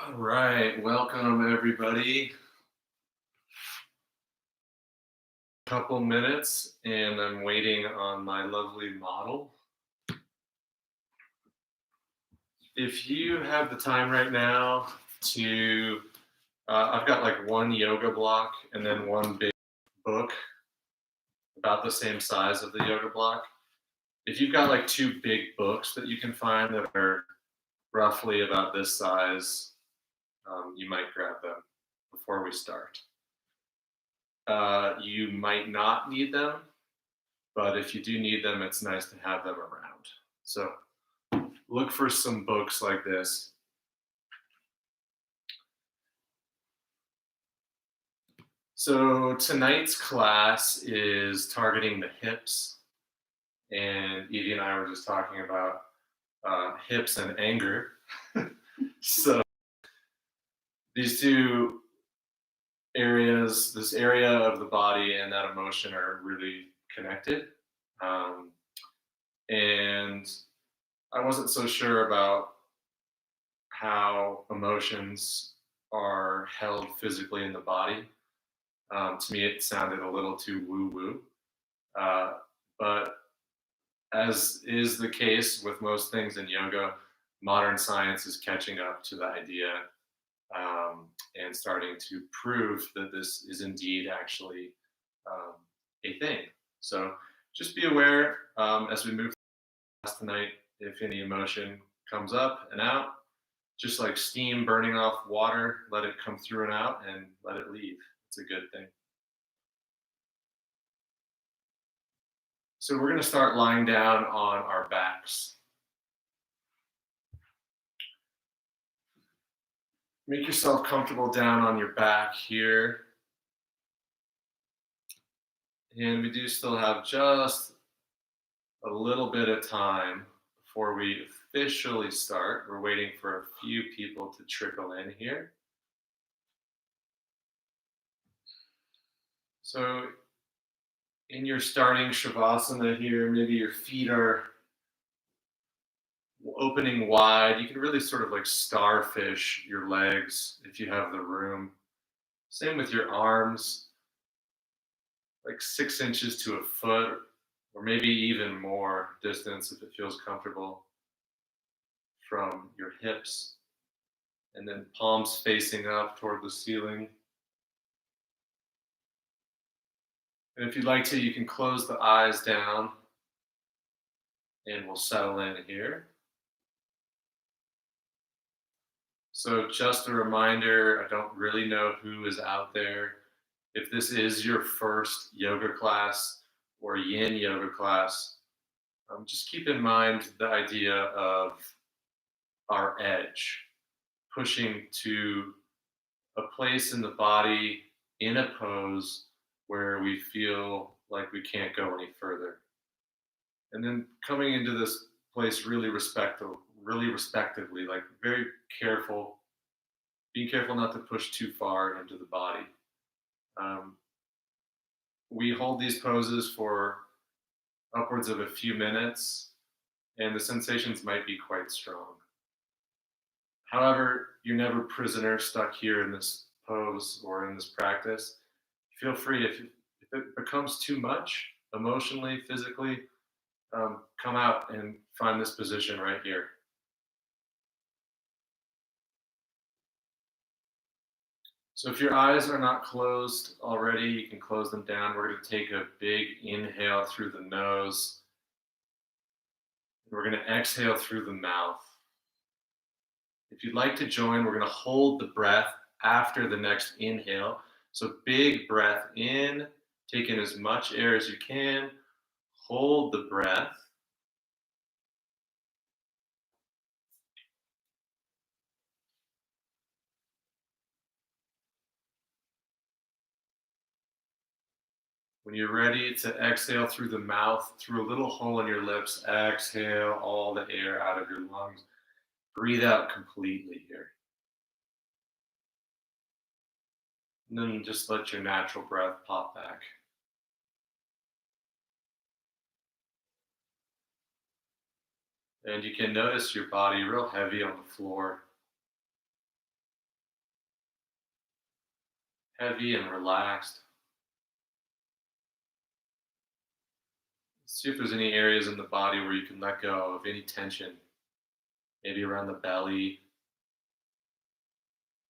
All right, welcome everybody. Couple minutes, and I'm waiting on my lovely model. If you have the time right now to, I've got like one yoga block and then one big book about the same size of the yoga block. If you've got like two big books that you can find that are roughly about this size, you might grab them before we start. You might not need them, but if you do need them, it's nice to have them around. So look for some books like this. So tonight's class is targeting the hips, and Evie and I were just talking about hips and anger. So these two areas, this area of the body and that emotion are really connected. Um, and I wasn't so sure about how emotions are held physically in the body. To me, it sounded a little too woo woo. But as is the case with most things in yoga, modern science is catching up to the idea and starting to prove that this is indeed actually um, a thing. So just be aware as we move past tonight if any emotion comes up and out. Just like steam burning off water, let it come through and out and let it leave. It's a good thing. So we're going to start lying down on our backs. Make yourself comfortable down on your back here. And we do still have just a little bit of time before we officially start. We're waiting for a few people to trickle in here. So in your starting Shavasana here, maybe your feet are opening wide. You can really sort of like starfish your legs if you have the room. Same with your arms, like 6 inches to a foot, or maybe even more distance if it feels comfortable from your hips. And then palms facing up toward the ceiling. And if you'd like to, you can close the eyes down and we'll settle in here. So, just a reminder, I don't really know who is out there. If this is your first yoga class or yin yoga class, just keep in mind the idea of our edge, pushing to a place in the body in a pose where we feel like we can't go any further. And then coming into this place really respectively, like very careful, being careful not to push too far into the body. Um, we hold these poses for upwards of a few minutes, and the sensations might be quite strong. However, you're never prisoner stuck here in this pose or in this practice. Feel free if it becomes too much emotionally, physically, come out and find this position right here. So if your eyes are not closed already, you can close them down. We're going to take a big inhale through the nose. We're going to exhale through the mouth. If you'd like to join, we're going to hold the breath after the next inhale. So big breath in, take in as much air as you can, hold the breath. When you're ready to exhale through the mouth, through a little hole in your lips, exhale all the air out of your lungs. Breathe out completely here. And then just let your natural breath pop back. And you can notice your body real heavy on the floor. heavy and relaxed. See if there's any areas in the body where you can let go of any tension, maybe around the belly,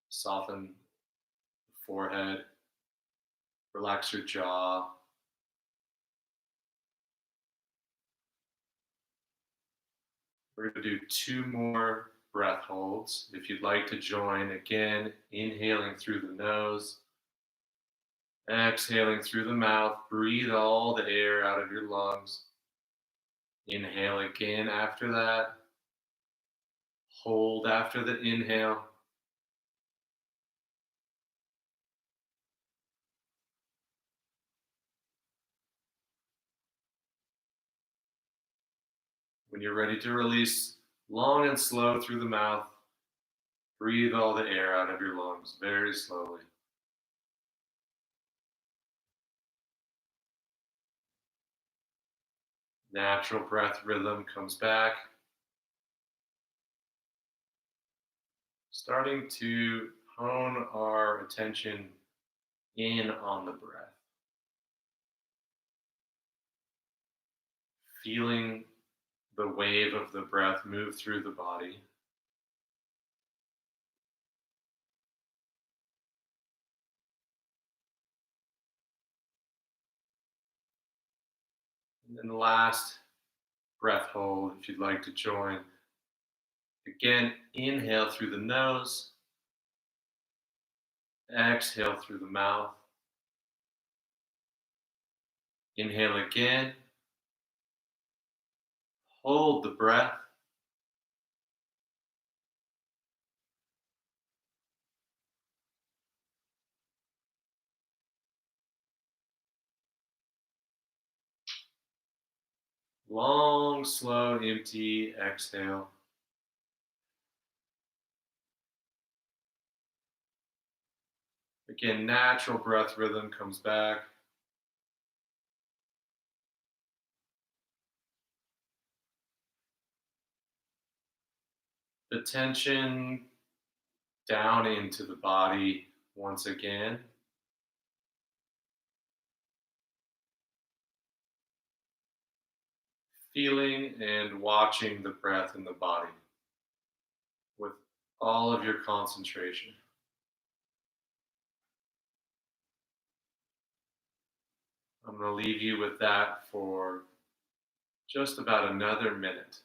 soften the forehead, relax your jaw. We're going to do two more breath holds. If you'd like to join, again, inhaling through the nose, exhaling through the mouth. Breathe all the air out of your lungs. Inhale again after that. Hold after the inhale. When you're ready to release, long and slow through the mouth, breathe all the air out of your lungs very slowly. Natural breath rhythm comes back, starting to hone our attention in on the breath, feeling the wave of the breath move through the body. And then the last breath hold, if you'd like to join. Again, inhale through the nose, exhale through the mouth. Inhale again, hold the breath. Long, slow, empty exhale. Again, natural breath rhythm comes back. The tension down into the body once again. Feeling and watching the breath in the body with all of your concentration. I'm going to leave you with that for just about another minute.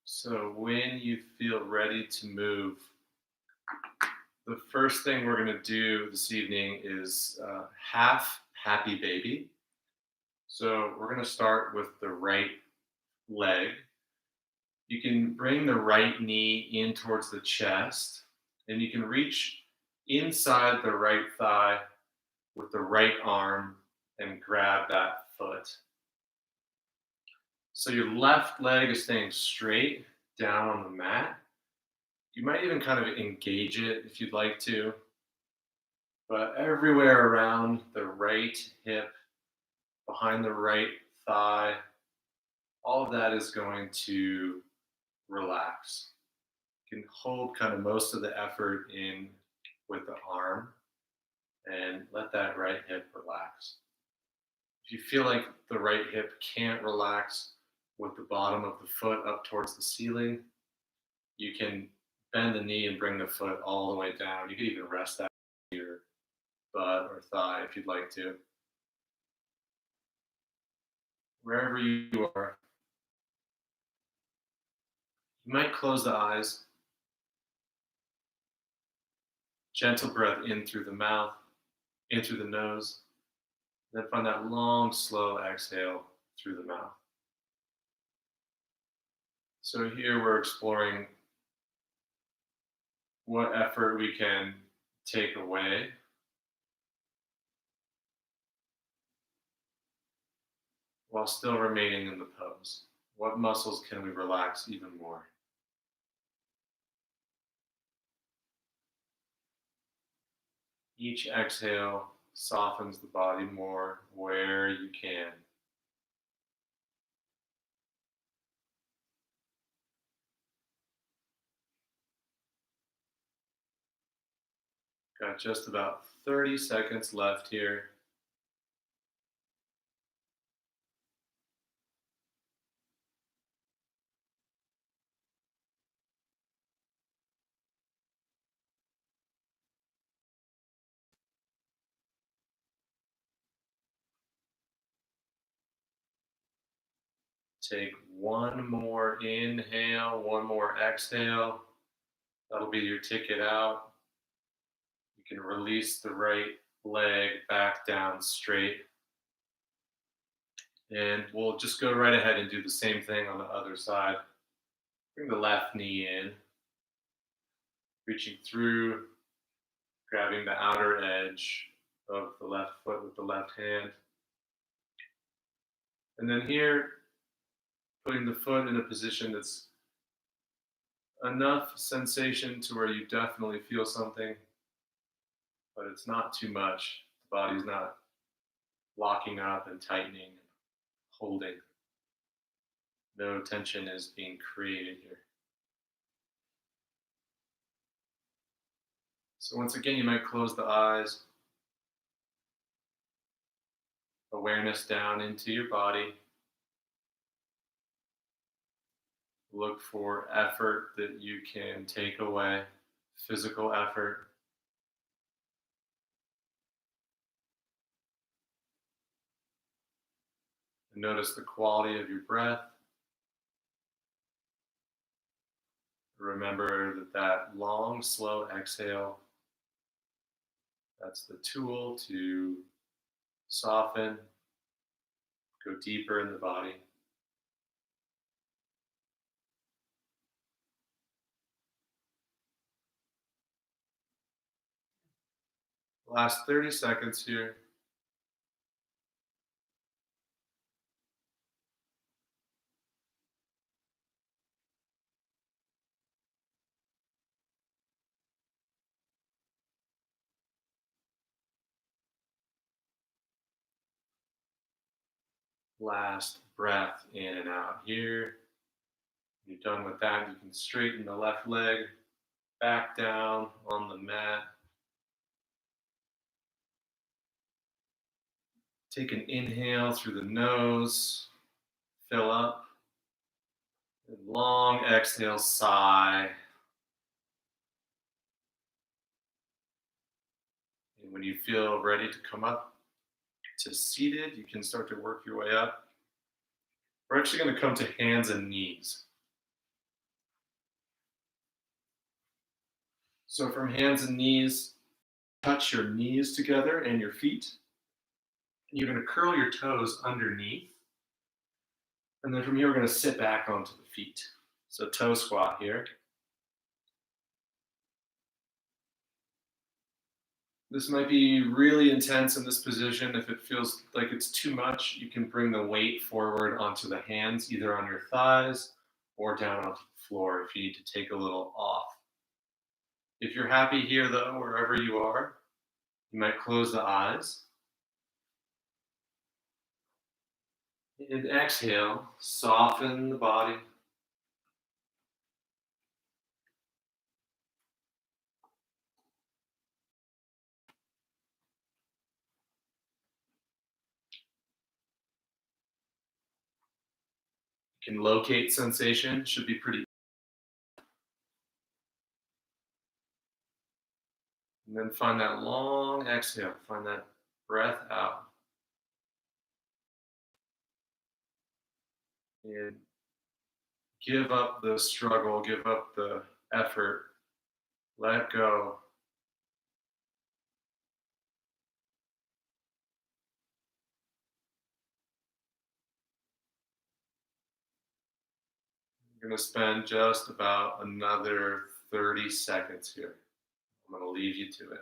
So, when you feel ready to move, the first thing we're going to do this evening is half happy baby. So, we're going to start with the right leg. You can bring the right knee in towards the chest, and you can reach inside the right thigh with the right arm and grab that foot. So your left leg is staying straight down on the mat. You might even kind of engage it if you'd like to, but everywhere around the right hip, behind the right thigh, all of that is going to relax. You can hold kind of most of the effort in with the arm and let that right hip relax. If you feel like the right hip can't relax with the bottom of the foot up towards the ceiling, you can bend the knee and bring the foot all the way down. You could even rest that on your butt or thigh if you'd like to. Wherever you are, you might close the eyes, gentle breath in through the mouth, in through the nose, then find that long, slow exhale through the mouth. So here we're exploring what effort we can take away while still remaining in the pose. What muscles can we relax even more? Each exhale softens the body more where you can. Got just about 30 seconds left here. Take one more inhale, one more exhale. That'll be your ticket out. You can release the right leg back down straight. And we'll just go right ahead and do the same thing on the other side. Bring the left knee in, reaching through, grabbing the outer edge of the left foot with the left hand. And then here, putting the foot in a position that's enough sensation to where you definitely feel something, but it's not too much. The body's not locking up and tightening and holding. No tension is being created here. So once again, you might close the eyes. Awareness down into your body. Look for effort that you can take away, physical effort. And notice the quality of your breath. Remember that long, slow exhale, that's the tool to soften, go deeper in the body. Last 30 seconds here. Last breath in and out here. When you're done with that, you can straighten the left leg back down on the mat. Take an inhale through the nose, fill up, and long exhale, sigh. And when you feel ready to come up to seated, you can start to work your way up. We're actually going to come to hands and knees. So from hands and knees, touch your knees together and your feet. You're going to curl your toes underneath. And then from here, we're going to sit back onto the feet. So toe squat here. This might be really intense in this position. If it feels like it's too much, you can bring the weight forward onto the hands, either on your thighs or down onto the floor if you need to take a little off. If you're happy here, though, wherever you are, you might close the eyes. And exhale, soften the body. can locate sensation, should be pretty. And then find that long exhale, find that breath out. And give up the struggle, give up the effort, let go. You're going to spend just about another 30 seconds here. I'm going to leave you to it.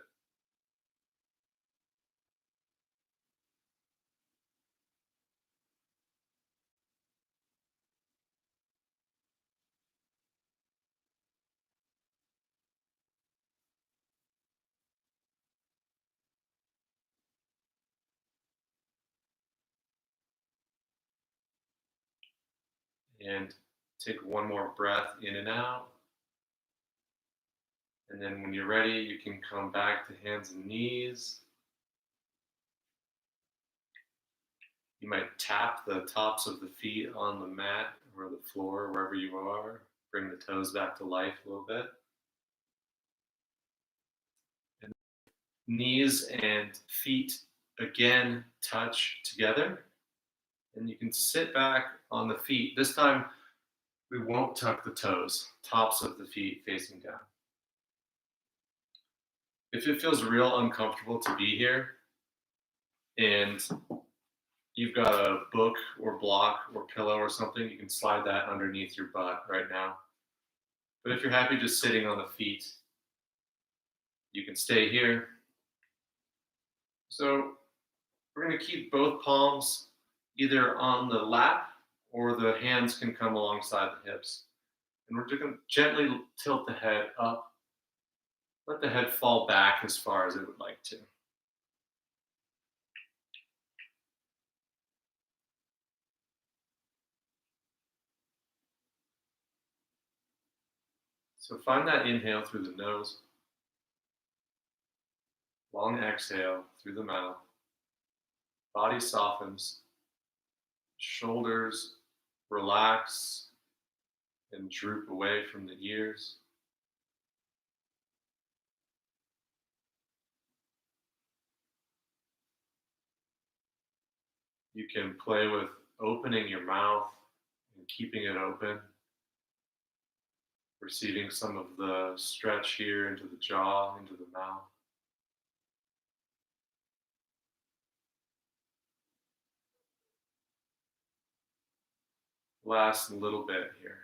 And take one more breath in and out. And then when you're ready, you can come back to hands and knees. You might tap the tops of the feet on the mat or the floor, wherever you are. Bring the toes back to life a little bit. And knees and feet again touch together. And you can sit back on the feet. This time, we won't tuck the toes, tops of the feet facing down. If it feels real uncomfortable to be here and you've got a book or block or pillow or something, you can slide that underneath your butt right now. But if you're happy just sitting on the feet, you can stay here. So we're going to keep both palms either on the lap or the hands can come alongside the hips. And we're going to gently tilt the head up. Let the head fall back as far as it would like to. So find that inhale through the nose, long exhale through the mouth. Body softens, shoulders relax and droop away from the ears. You can play with opening your mouth and keeping it open, receiving some of the stretch here into the jaw, into the mouth. Last little bit here.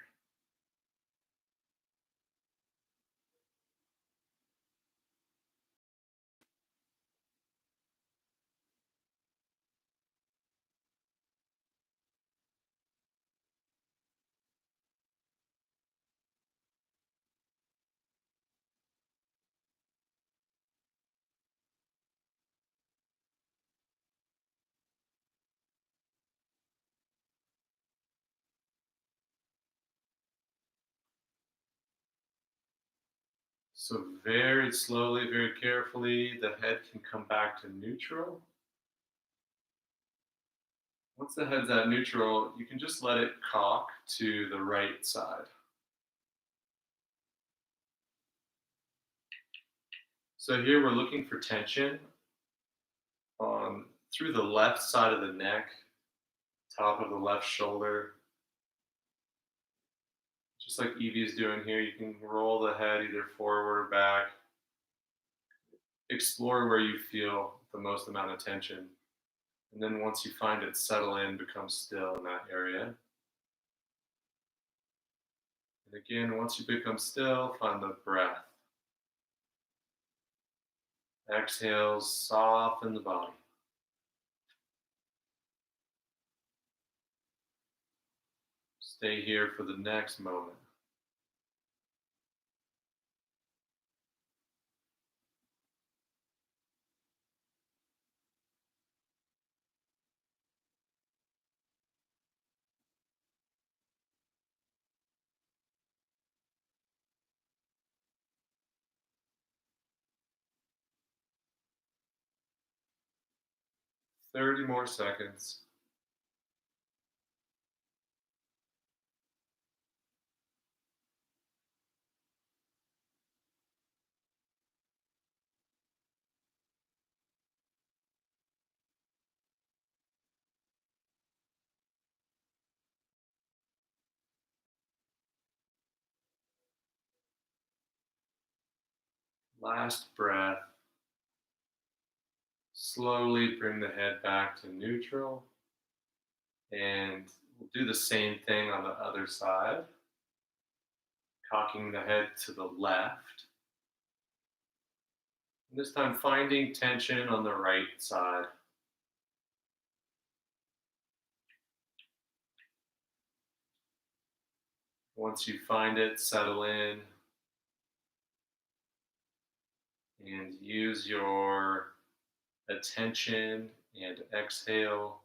So very slowly, very carefully, the head can come back to neutral. Once the head's at neutral, you can just let it cock to the right side. So here we're looking for tension on through the left side of the neck, top of the left shoulder. Just like Evie's doing here, you can roll the head either forward or back. Explore where you feel the most amount of tension. And then once you find it settle in, become still in that area. And again, once you become still, find the breath. Exhales, soften the body. Stay here for the next moment. Thirty more seconds. Last breath. Slowly bring the head back to neutral. And we'll do the same thing on the other side. Cocking the head to the left. And this time finding tension on the right side. Once you find it, settle in and use your attention and exhale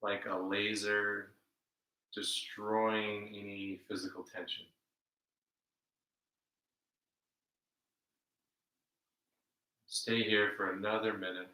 like a laser, destroying any physical tension. Stay here for another minute.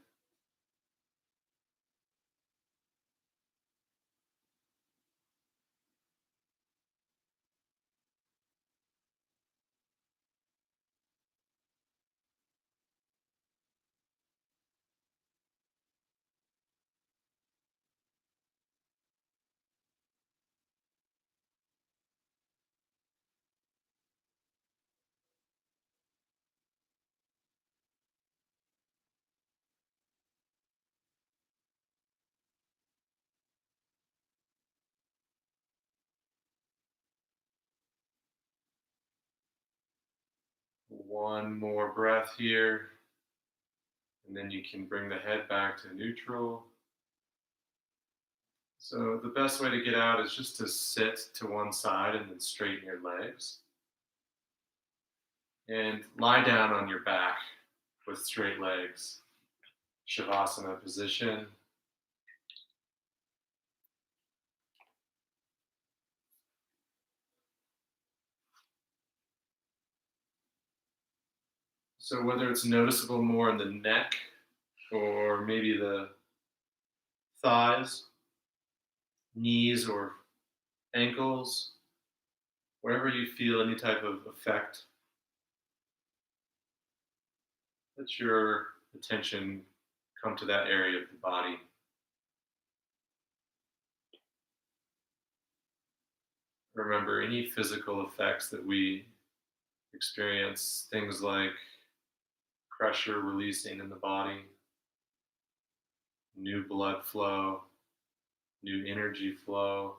One more breath here, and then you can bring the head back to neutral. So the best way to get out is just to sit to one side and then straighten your legs. And lie down on your back with straight legs. Shavasana position. So whether it's noticeable more in the neck or maybe the thighs, knees, or ankles, wherever you feel any type of effect, let your attention come to that area of the body. Remember, any physical effects that we experience, things like pressure releasing in the body, new blood flow, new energy flow.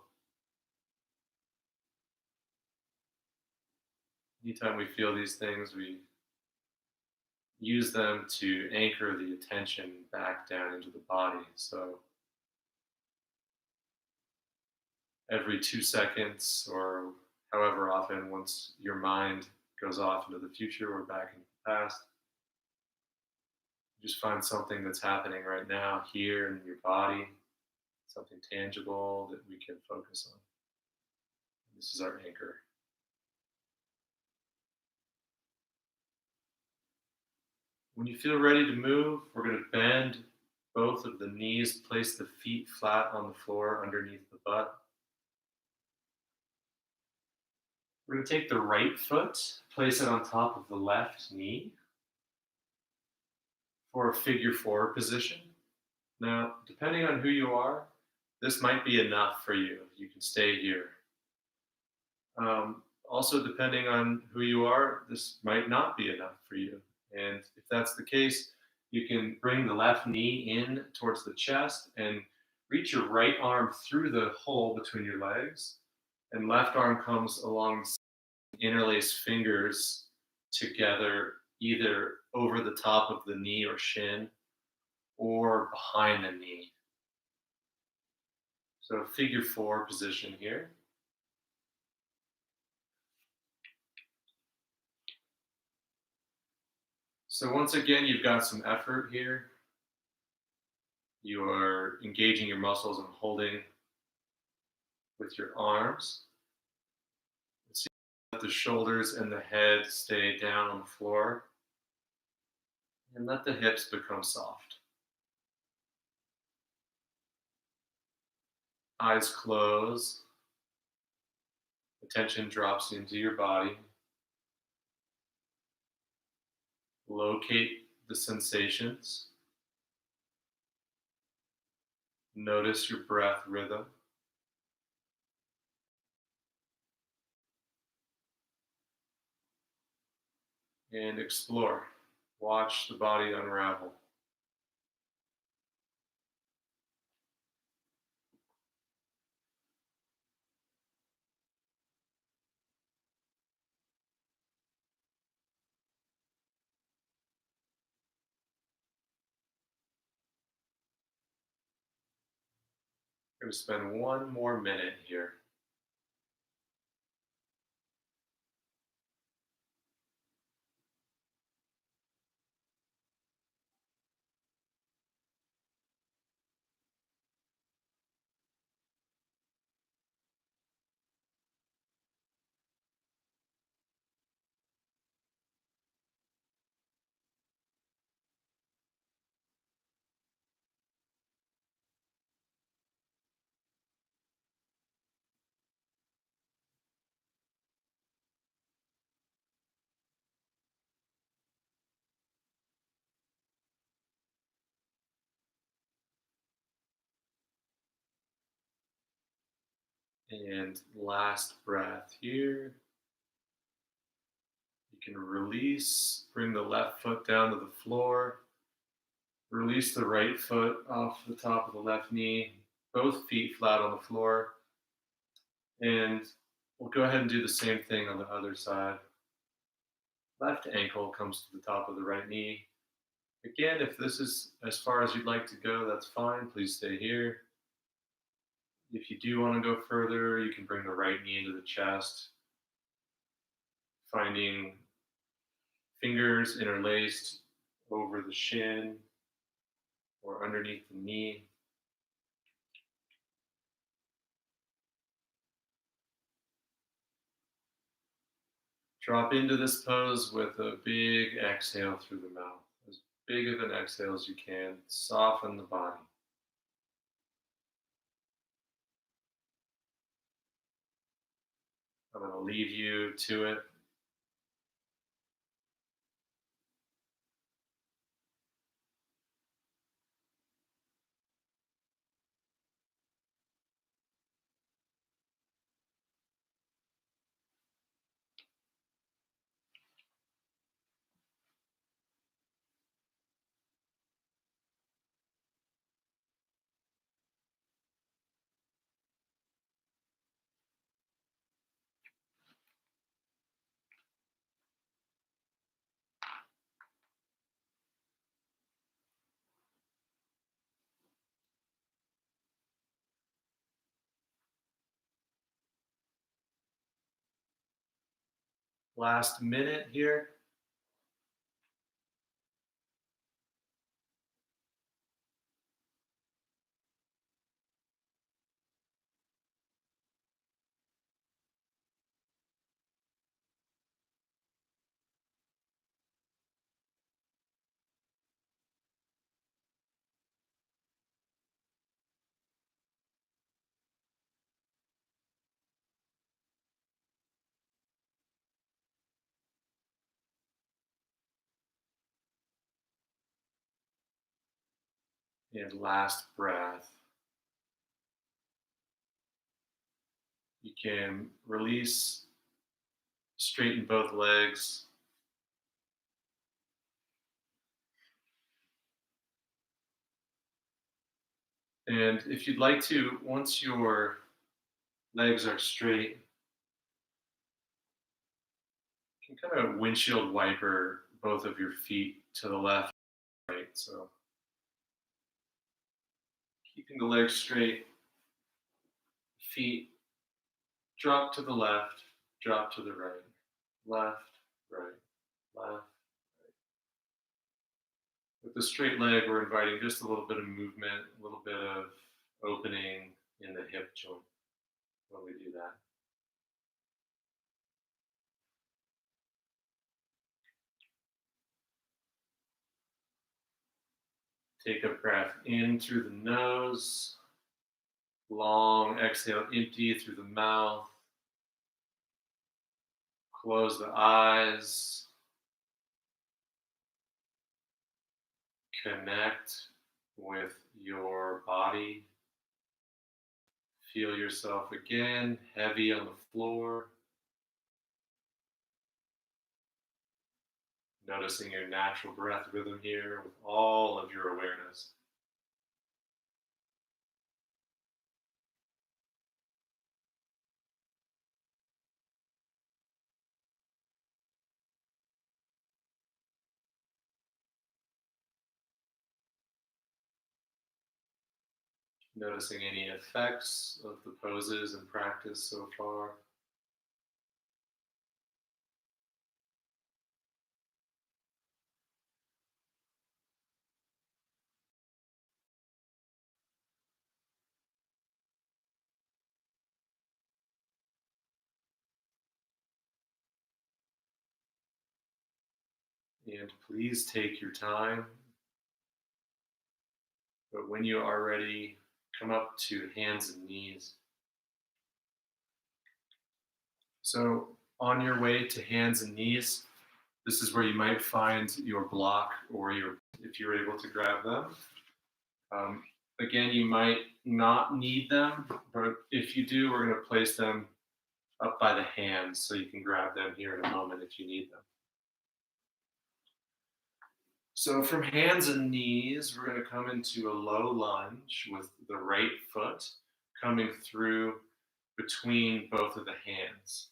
Anytime we feel these things, we use them to anchor the attention back down into the body. So every 2 seconds, or however often, once your mind goes off into the future or back into the past, just find something that's happening right now here in your body, something tangible that we can focus on. This is our anchor. When you feel ready to move, we're going to bend both of the knees, place the feet flat on the floor underneath the butt. We're going to take the right foot, place it on top of the left knee for a figure four position. Now, depending on who you are, this might be enough for you. You can stay here. Also, depending on who you are, this might not be enough for you. And if that's the case, you can bring the left knee in towards the chest and reach your right arm through the hole between your legs. And left arm comes along, interlace fingers together, either over the top of the knee or shin or behind the knee. So figure four position here. So once again, you've got some effort here. You are engaging your muscles and holding with your arms. See, let the shoulders and the head stay down on the floor. And let the hips become soft. Eyes close. Attention drops into your body. Locate the sensations. Notice your breath rhythm. And explore. Watch the body unravel. I'm going to spend one more minute here. And last breath here. You can release, bring the left foot down to the floor. Release the right foot off the top of the left knee, both feet flat on the floor. And we'll go ahead and do the same thing on the other side. Left ankle comes to the top of the right knee. Again, if this is as far as you'd like to go, that's fine. Please stay here. If you do want to go further, you can bring the right knee into the chest, finding fingers interlaced over the shin or underneath the knee. Drop into this pose with a big exhale through the mouth, as big of an exhale as you can. Soften the body. I'm going to leave you to it. Last minute here. And last breath. You can release, straighten both legs. And if you'd like to, once your legs are straight, you can kind of windshield wiper both of your feet to the left and right. So keeping the legs straight, feet drop to the left, drop to the right, left, right, left. With the straight leg, we're inviting just a little bit of movement, a little bit of opening in the hip joint when we do that. Take a breath in through the nose, long exhale, empty through the mouth. Close the eyes. Connect with your body. Feel yourself again, heavy on the floor. Noticing your natural breath rhythm here with all of your awareness. Noticing any effects of the poses and practice so far. And please take your time, but when you are ready, come up to hands and knees. So, on your way to hands and knees, this is where you might find your block or if you're able to grab them. Um, Again, you might not need them, but if you do, we're going to place them up by the hands so you can grab them here in a moment if you need them. So from hands and knees, we're going to come into a low lunge with the right foot coming through between both of the hands.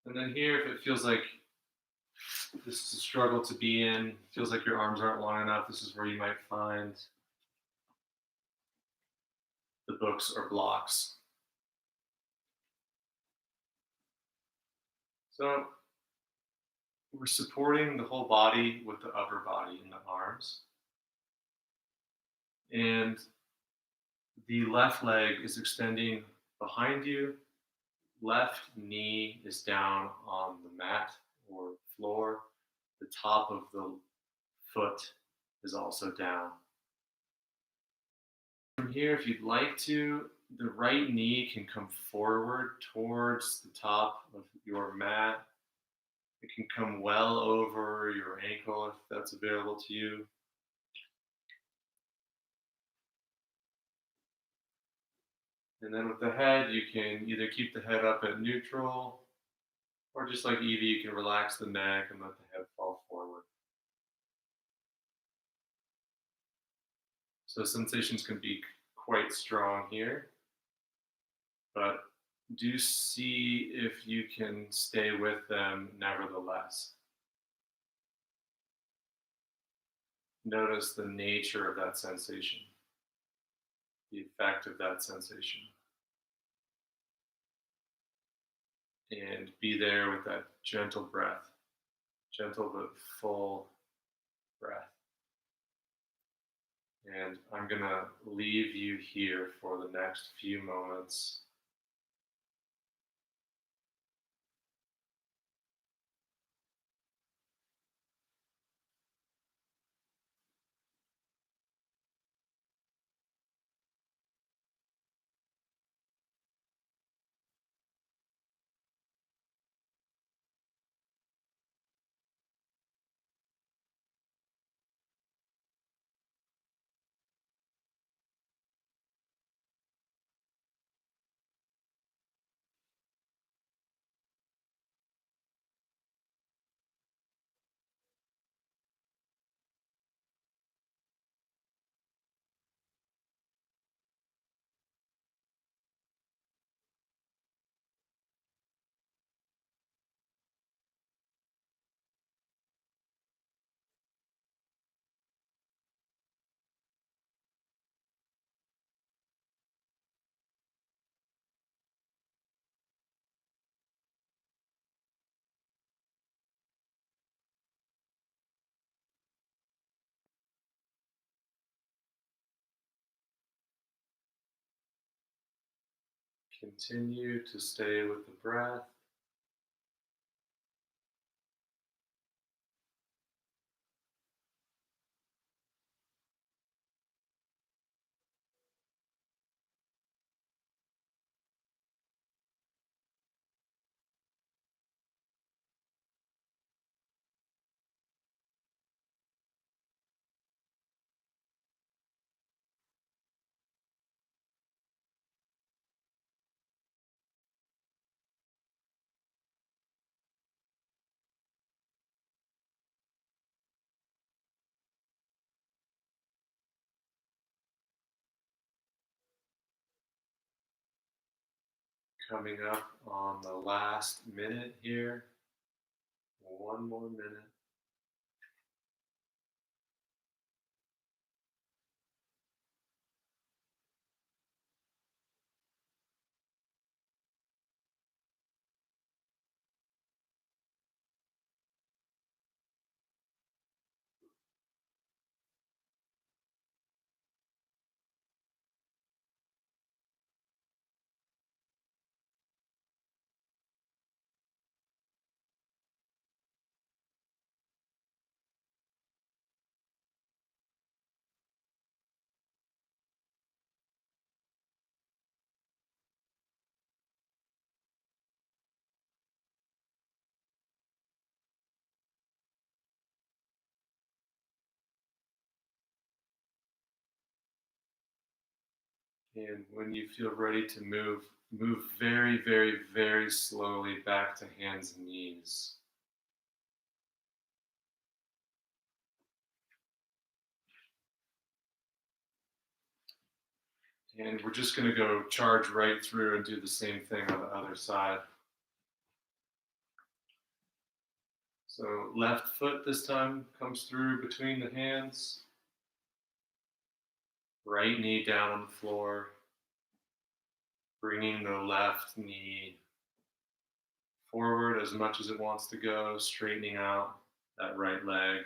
And then here, if it feels like this is a struggle to be in, feels like your arms aren't long enough, this is where you might find the books or blocks. So we're supporting the whole body with the upper body and the arms. And the left leg is extending behind you. Left knee is down on the mat or floor. The top of the foot is also down. From here, if you'd like to, the right knee can come forward towards the top of your mat. It can come well over your ankle if that's available to you. And then with the head, you can either keep the head up at neutral, or just like Evie, you can relax the neck and let the head fall forward. So sensations can be quite strong here, but do see if you can stay with them nevertheless. Notice the nature of that sensation, the effect of that sensation. And be there with that gentle breath, gentle but full breath. And I'm going to leave you here for the next few moments. Continue to stay with the breath. Coming up on the last minute here. One more minute. And when you feel ready to move, move very, very, very slowly back to hands and knees. And we're just going to go charge right through and do the same thing on the other side. So left foot this time comes through between the hands. Right knee down on the floor. Bringing the left knee forward as much as it wants to go, straightening out that right leg.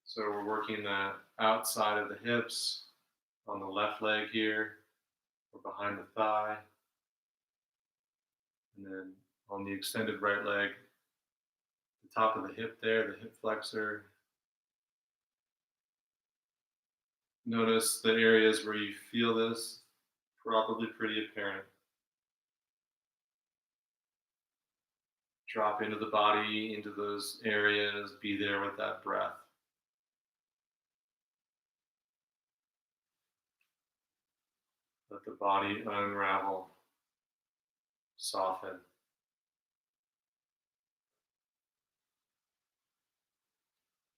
So we're working the outside of the hips on the left leg here, or behind the thigh. And then on the extended right leg, the top of the hip there, the hip flexor. Notice the areas where you feel this, probably pretty apparent. Drop into the body, into those areas, be there with that breath. Let the body unravel, soften.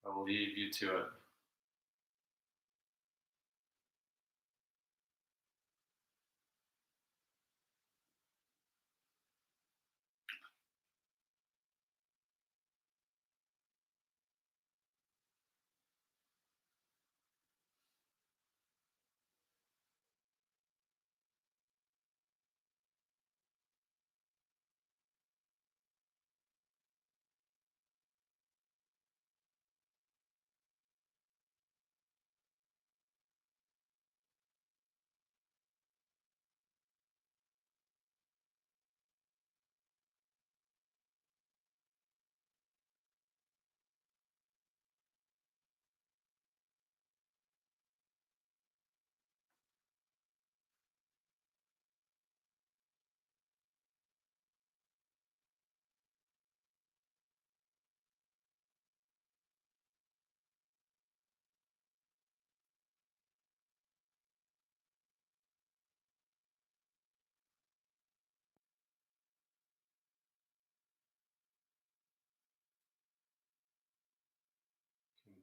I will leave you to it.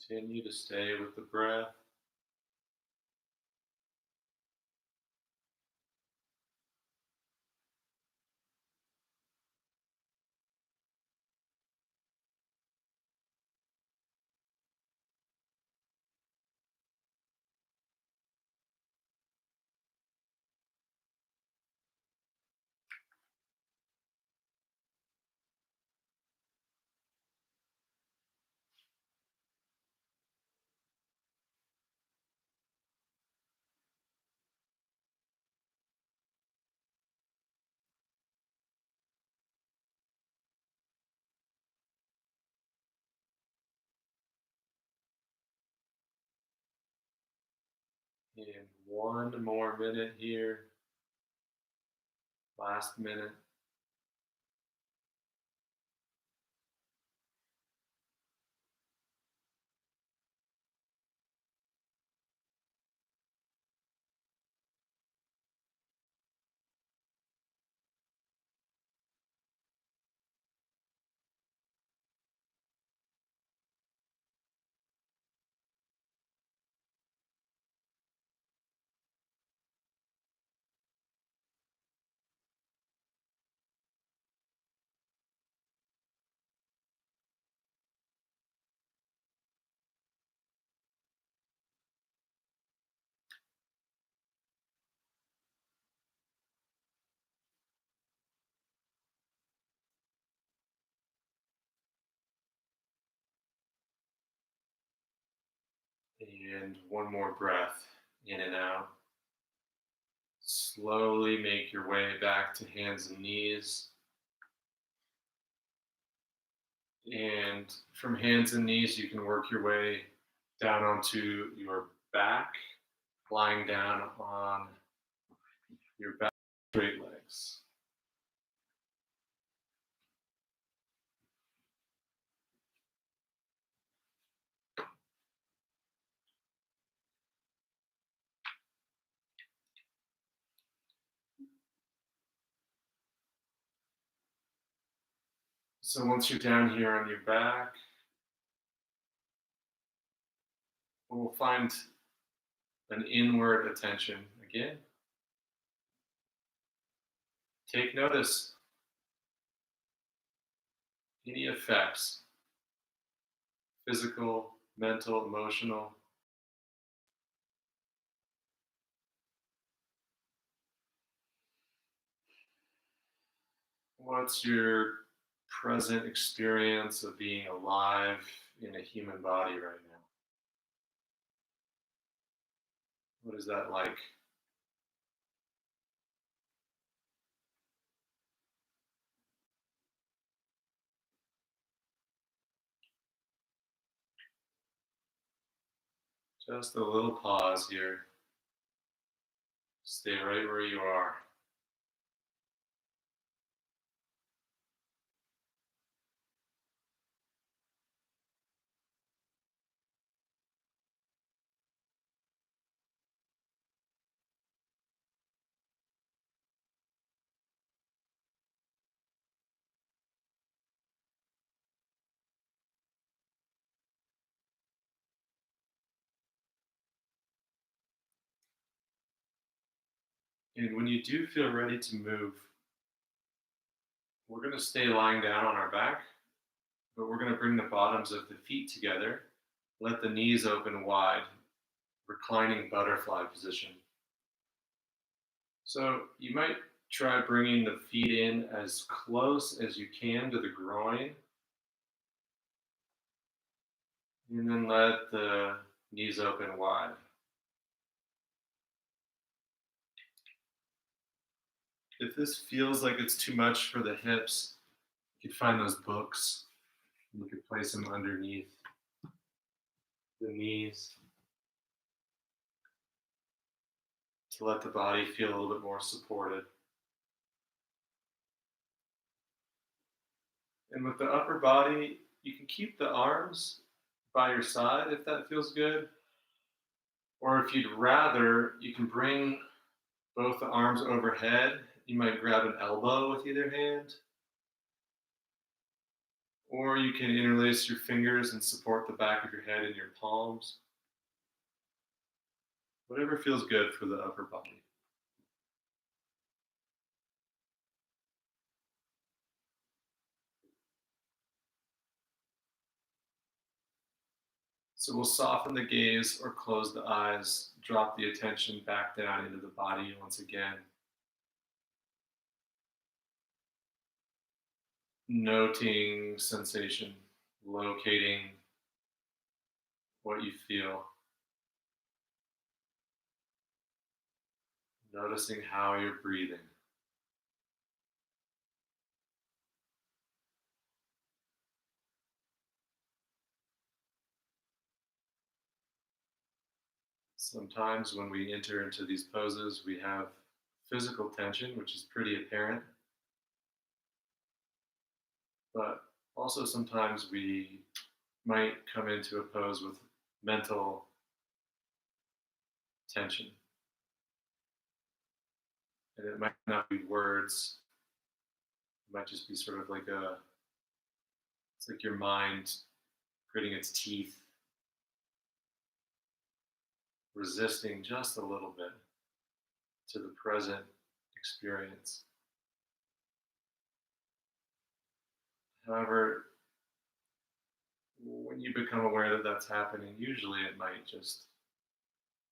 Continue to stay with the breath. And one more minute here. Last minute. And one more breath in and out. Slowly make your way back to hands and knees. And from hands and knees, you can work your way down onto your back, lying down on your back, straight legs. So once you're down here on your back, we'll find an inward attention again. Take notice any effects, physical, mental, emotional. What's your present experience of being alive in a human body right now? What is that like? Just a little pause here. Stay right where you are. And when you do feel ready to move, we're going to stay lying down on our back, but we're going to bring the bottoms of the feet together. Let the knees open wide, reclining butterfly position. So you might try bringing the feet in as close as you can to the groin, and then let the knees open wide. If this feels like it's too much for the hips, you could find those books and you could place them underneath the knees to let the body feel a little bit more supported. And with the upper body, you can keep the arms by your side if that feels good. Or if you'd rather, you can bring both the arms overhead. You might grab an elbow with either hand. Or you can interlace your fingers and support the back of your head in your palms. Whatever feels good for the upper body. So we'll soften the gaze or close the eyes, drop the attention back down into the body once again. Noting sensation, locating what you feel, noticing how you're breathing. Sometimes when we enter into these poses, we have physical tension, which is pretty apparent, but also sometimes we might come into a pose with mental tension. And it might not be words, it might just be sort of like it's like your mind gritting its teeth, resisting just a little bit to the present experience. However, when you become aware that that's happening, usually it might just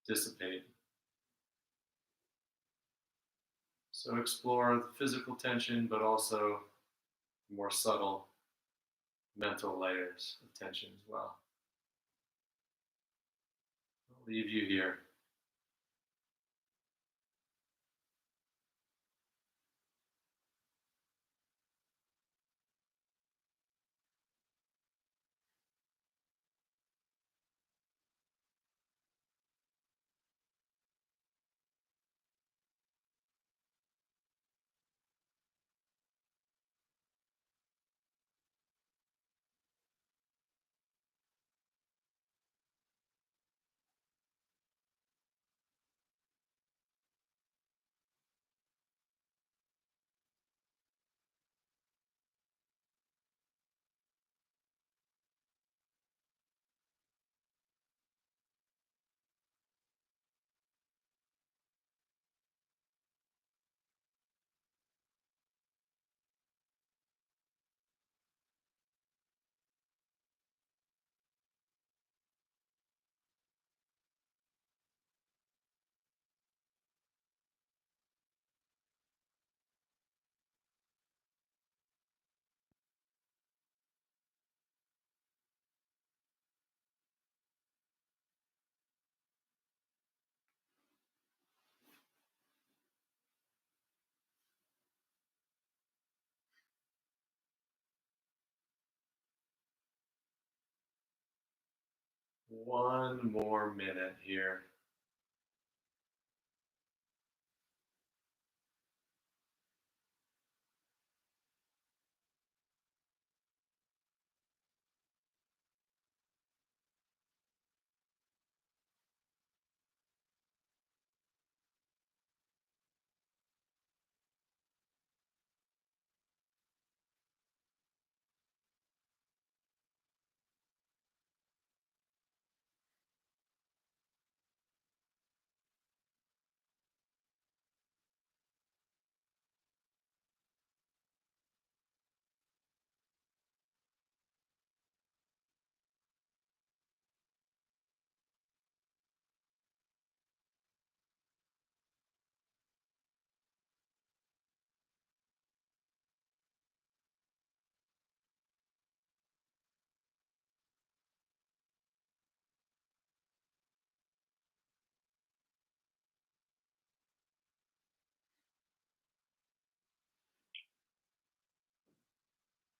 dissipate. So explore the physical tension, but also more subtle mental layers of tension as well. Leave you here. One more minute here.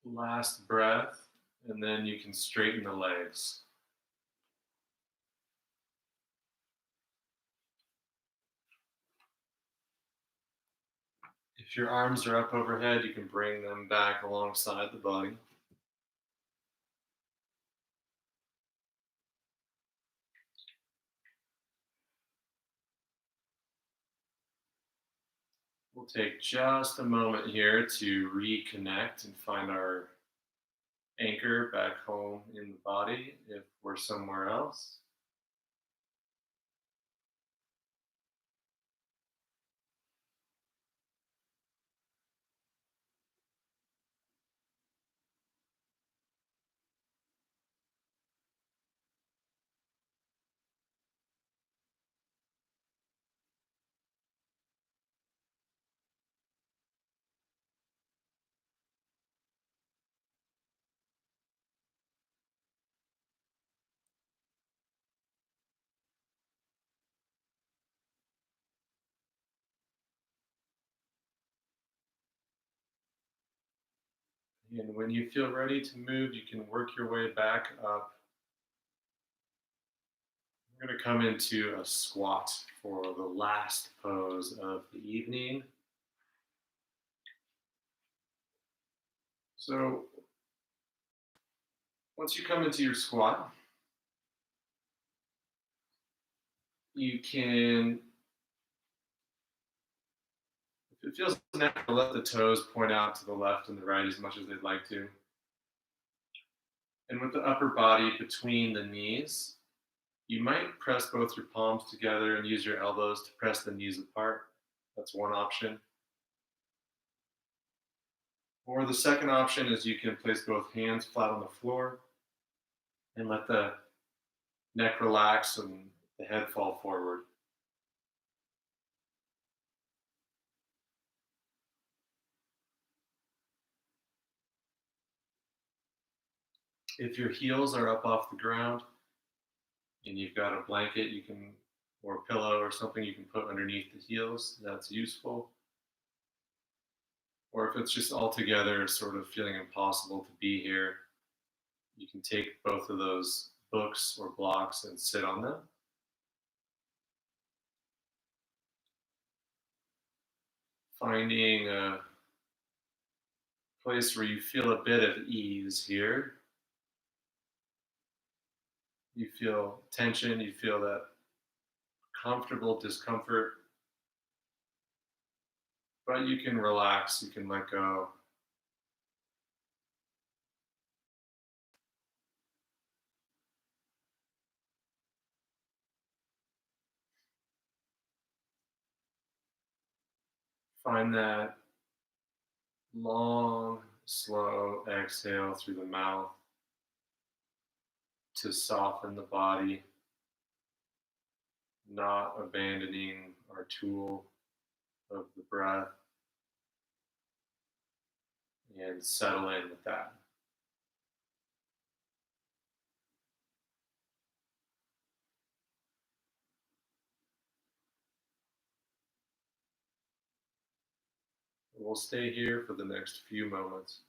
Last breath, and then you can straighten the legs. If your arms are up overhead, you can bring them back alongside the body. We'll take just a moment here to reconnect and find our anchor back home in the body if we're somewhere else. And when you feel ready to move, you can work your way back up. We're going to come into a squat for the last pose of the evening. So, once you come into your squat, you can, if it feels natural, let the toes point out to the left and the right as much as they'd like to. And with the upper body between the knees, you might press both your palms together and use your elbows to press the knees apart. That's one option. Or the second option is you can place both hands flat on the floor and let the neck relax and the head fall forward. If your heels are up off the ground, and you've got a blanket you can, or a pillow or something you can put underneath the heels, that's useful. Or if it's just altogether sort of feeling impossible to be here, you can take both of those books or blocks and sit on them. Finding a place where you feel a bit of ease here. You feel tension, you feel that comfortable discomfort, but you can relax, you can let go. Find that long, slow exhale through the mouth to soften the body, not abandoning our tool of the breath, and settle in with that. We'll stay here for the next few moments.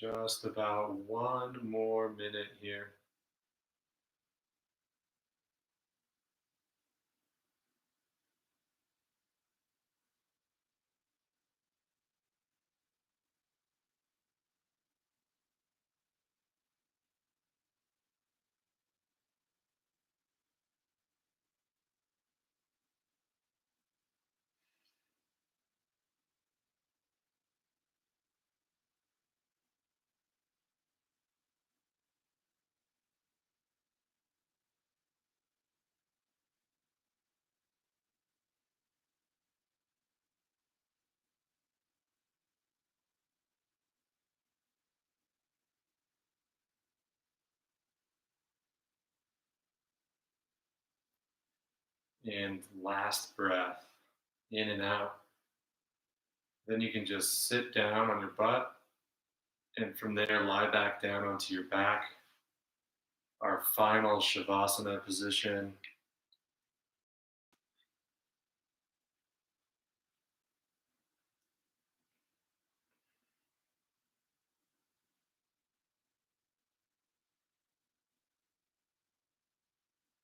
Just about one more minute here. And last breath, in and out. Then you can just sit down on your butt and from there lie back down onto your back. Our final Shavasana position.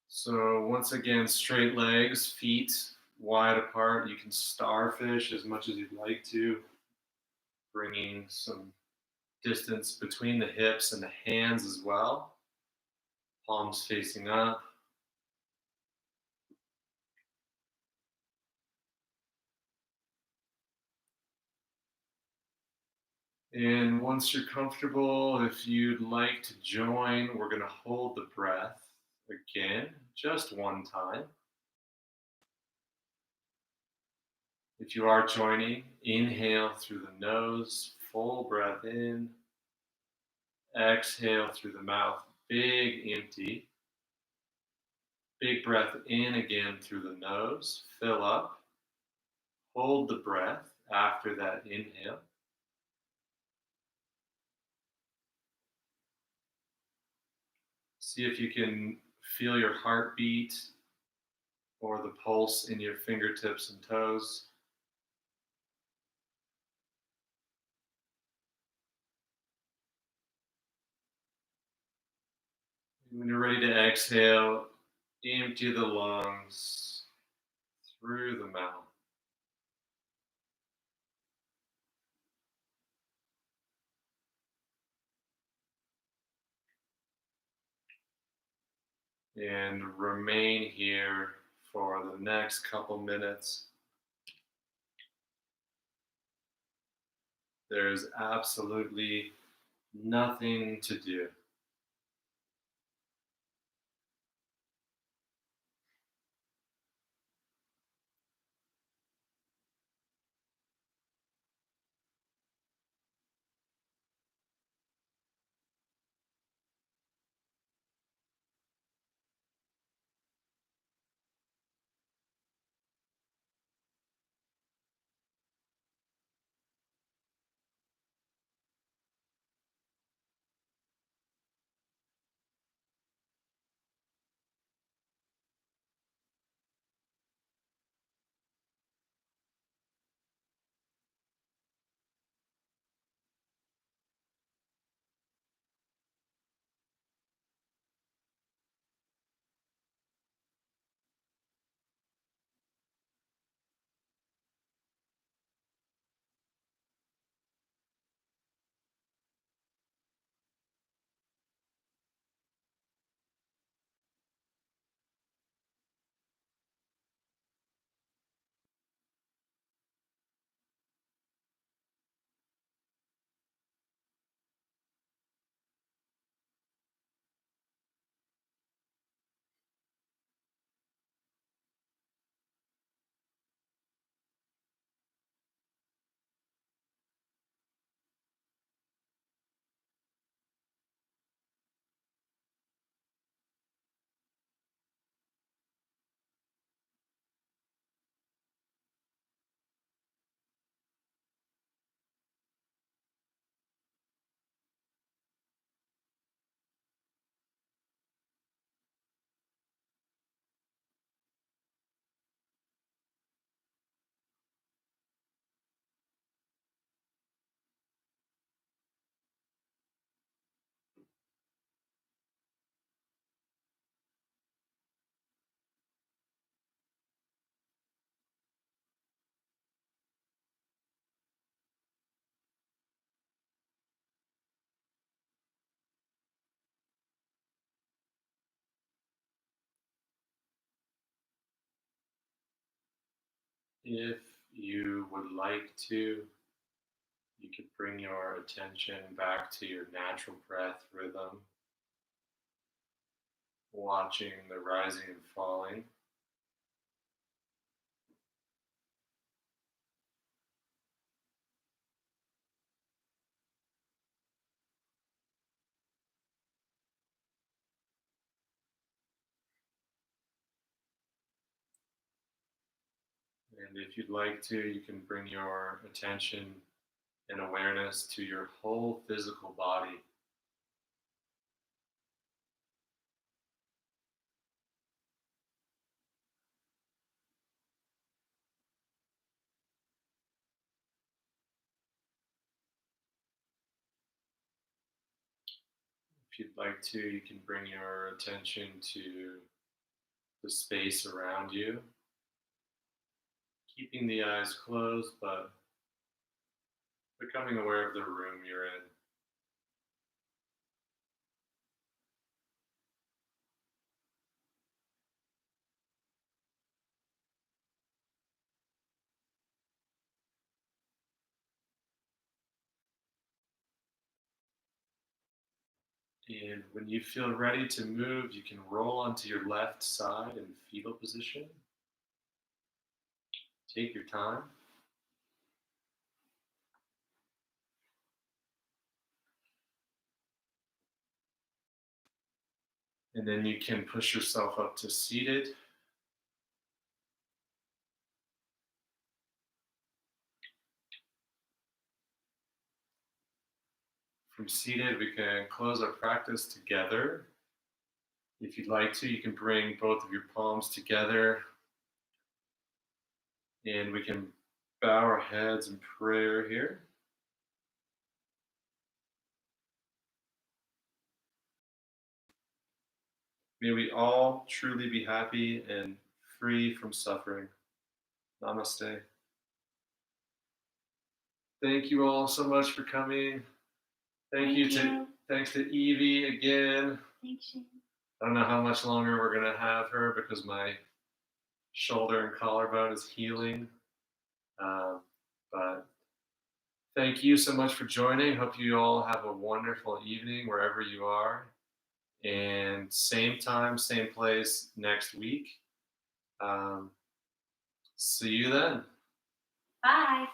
So once again, straight legs, feet wide apart. You can starfish as much as you'd like to, bringing some distance between the hips and the hands as well. Palms facing up. And once you're comfortable, if you'd like to join, we're going to hold the breath again, just one time. If you are joining, inhale through the nose, full breath in. Exhale through the mouth, big empty. Big breath in again through the nose, fill up. Hold the breath after that inhale. See if you can feel your heartbeat or the pulse in your fingertips and toes. When you're ready to exhale, empty the lungs through the mouth. And remain here for the next couple minutes. There's absolutely nothing to do. If you would like to, you could bring your attention back to your natural breath rhythm, watching the rising and falling. And if you'd like to, you can bring your attention and awareness to your whole physical body. If you'd like to, you can bring your attention to the space around you, keeping the eyes closed, but becoming aware of the room you're in. And when you feel ready to move, you can roll onto your left side in fetal position. Take your time. And then you can push yourself up to seated. From seated, we can close our practice together. If you'd like to, you can bring both of your palms together And we can bow our heads in prayer here. May we all truly be happy and free from suffering. Namaste. Thank you all so much for coming. Thank you. Thanks to Evie again. Thanks, Shane. I don't know how much longer we're gonna have her because my shoulder and collarbone is healing. But thank you so much for joining. Hope you all have a wonderful evening wherever you are. And same time, same place next week. See you then. Bye.